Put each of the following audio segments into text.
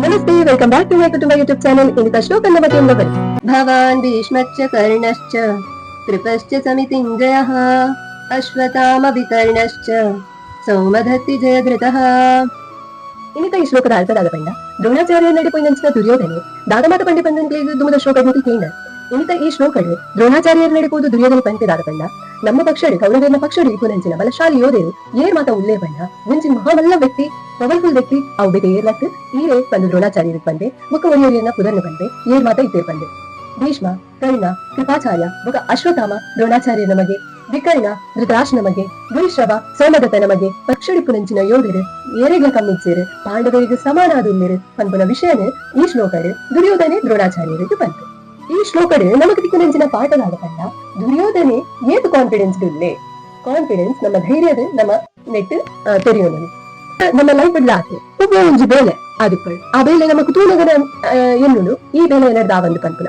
ನಮಸ್ತೆ, welcome back to my ಕುಟುಂಬ YouTube channel. ಇಂದಿನ ಶ್ಲೋಕ ನಮಗೆಂಬ ಬರಿ ಭವಾನ್ ಭೀಷ್ಮಶ್ಚ ಕರ್ಣಶ್ಚ ಕೃಪಶ್ಚ ಸಮಿತಿಂಜಯಃ ಅಶ್ವತ್ಥಾಮ ವಿಕರ್ಣಶ್ಚ ಸೌಮಧತ್ತಿ ಜಯಧೃತಃ. ಇನ್ನಿತ ಈ ಶ್ಲೋಕದ ಅರ್ಥದಾದ ಪಂಡ ದ್ರೋಣಾಚಾರ್ಯ ನಡಿಪೋಯಿನ ದುರ್ಯೋಧನೆ ದಾದಮಾತ ಪಂಡೆ ಪಂದನಿಗೆ ದುಮದ ಶ್ಲೋಕ ಕೇಂದ್ರ. ಇನ್ನಿತ ಈ ಶ್ಲೋಕಗಳು ದ್ರೋಣಾಚಾರ್ಯರ ನಡಿಪೋದು ದುರ್ಯೋಧನ ಪಂತೆದಾದ ಪಂಡ ನಮ್ಮ ಪಕ್ಷಡಿ ಕೌರವನ ಪಕ್ಷಡಿ ಪುನಂಚಿನ ಬಲಶಾಲಿ ಯೋಧರು ಏರ್ ಮಾತ ಉಳ್ಳೇ ಪಂಡ ಮುಂಚಿನ ಮಹಾಮಲ್ಲ ವ್ಯಕ್ತಿ ಪವರ್ಫುಲ್ ವ್ಯಕ್ತಿ ಅವು ಬೇಗ ಏರ್ಲತ್ತು ಈರೇ ಪಂದು ದ್ರೋಣಾಚಾರ್ಯರಿಗೆ ಬಂದೆ ಮುಖ ಒರಿಯೋರಿಯನ್ನ ಪುದರ್ನ ಬಂದೆ ಏರ್ ಮಾತ ಇದ್ದೇರ್ ಬಂದೆ. ಭೀಷ್ಮ, ಕರ್ಣ, ಕೃಪಾಚಾರ್ಯ ಮುಖ ಅಶ್ವತ್ಥಾಮ ದ್ರೋಣಾಚಾರ್ಯ ನಮಗೆ, ವಿಕರ್ಣ ಧೃತರಾಷ್ಟ್ರ ನಮಗೆ, ಗುರುಶ್ರವ ಸೋಮದತ್ತ ನಮಗೆ ಪಕ್ಷಡಿ ಪುನಂಚಿನ ಯೋಧರು ಏರೆಗ್ಲ ಕಮ್ಮಿಚ್ಚೇರು ಪಾಂಡವರಿಗೆ ಸಮಾನಾದುಲ್ಲೇರು ಪಂಪುನ ವಿಷಯನೇ ಈ ಶ್ಲೋಕಡು ದುರ್ಯೋಧನೆ ದ್ರೋಣಾಚಾರ್ಯರಿಗೆ ಬಂತು. ಈ ಶ್ಲೋಕಡು ನಮಗೆ ತಿಕ್ಕುನಂಚಿನ ಪಾಠದಾದ ಪಂಡ ದುರ್ಯೋಧನೆ ಏತು ಕಾನ್ಫಿಡೆನ್ಸ್ ಇಲ್ಲೇ ಕಾನ್ಫಿಡೆನ್ಸ್ ನಮ್ಮ ಧೈರ್ಯದ ನಮ್ಮ ನೆಟ್ ತೆರೆಯೋದು ನಮ್ಮ ಲೈಫ್ ಆತು ಒಬ್ಬ ಒಂಜಿ ಬೇಲೆ ಆದಿಪ್ಪಳು ಆ ಬೇಲೆ ನಮ್ಮ ಕುತೂಹಲಗನ ಎನ್ನುಡು ಈ ಬೇಲೆ ಏನದ ಆ ಒಂದು ಪಂಪುನ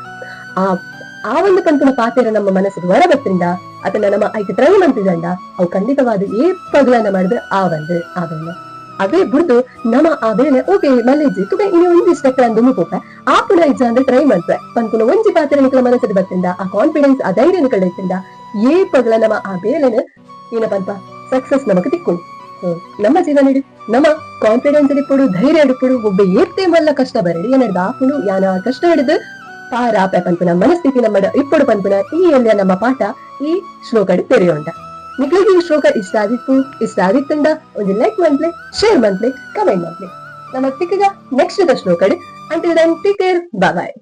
ಆ ಒಂದು ಪಂಪುನ ಪಾತೆರ ನಮ್ಮ ಮನಸ್ಸಿಗೆ ಹೊರ ಬತ್ತಿಂದ ಅದನ್ನ ನಮ್ಮ ಐದು ಟ್ರೈ ಮಂತಿದಂಡ ಅವು ಖಂಡಿತವಾದ ಏಪಗಳನ್ನ ಮಾಡಿದ್ರೆ ಆ ಬೇಲೆ ಅವೇ ಬಿಡ್ದು ನಮ್ಮ ಆ ಬೇಲೆ ಓಕೆ ಮಲ್ಲೆಜ್ಜಿ ತುಗ ಇನ್ನು ಒಂಜಿ ಸ್ಟೆಪ್ ದುಮ್ಮು ಪೋಪ ಆ ಪುನ ಇಜ್ಜ ಅಂದ್ರೆ ಟ್ರೈ ಮಾಡ್ತಾರೆ ಪಂಪುನ ಒಂಜಿ ಪಾತೆರ ನಿಕಲ ಮನಸ್ಸಿಗೆ ಬತ್ತಿಂದ ಆ ಕಾನ್ಫಿಡೆನ್ಸ್ ಆ ಧೈರ್ಯ ನಿಕಳಿಂದ ಏಪಗಳ ನಮ್ಮ ಆ ಬೇಲೆನ ಏನ ಪಂಪ ಸಕ್ಸಸ್ ನಮಗ್ ತಿಕ್ಕೊಂಡು ನಮ್ಮ ಜೀವನ ಇಡಿ ನಮ್ಮ ಕಾನ್ಫಿಡೆನ್ಸ್ ಇಡಿಪಡು ಧೈರ್ಯ ಇಡಿಪಡು ಒಬ್ಬ ಏರ್ತೇ ಮಲ್ಲ ಕಷ್ಟ ಬರಡಿ ಏನಡ್ದು ಆಪುಡು ಯಾನ ಕಷ್ಟ ಹಿಡಿದು ಪಾರಾಪೆ ಪಂಪುನ ಮನಸ್ಥಿತಿ ನಮ್ಮ ಇಪ್ಪಡು ಪಂಪುನ ಈ ಎಲ್ಲ ನಮ್ಮ ಪಾಠ ಈ ಶ್ಲೋಕಡು ತೆರೆಯೋಂಡ. ನಿಕ್ಲಿಗೆ ಈ ಶ್ಲೋಕ ಇಷ್ಟ ಆಗಿತ್ತಂಡ ಒಂದು ಲೈಕ್ ಮಂತ್ಲೆ ಶೇರ್ ಮಂತ್ಲೆ ಕಮೆಂಟ್ ಮಂತ್ಲೆ ನಮ್ಮ ತಿಕ್ಕಗ ನೆಕ್ಸ್ಟ್ ಶ್ಲೋಕಡು ಅಂಟಿಲ್ ದೆನ್ ಟೇಕ್ ಕೇರ್, ಬಾಯ್.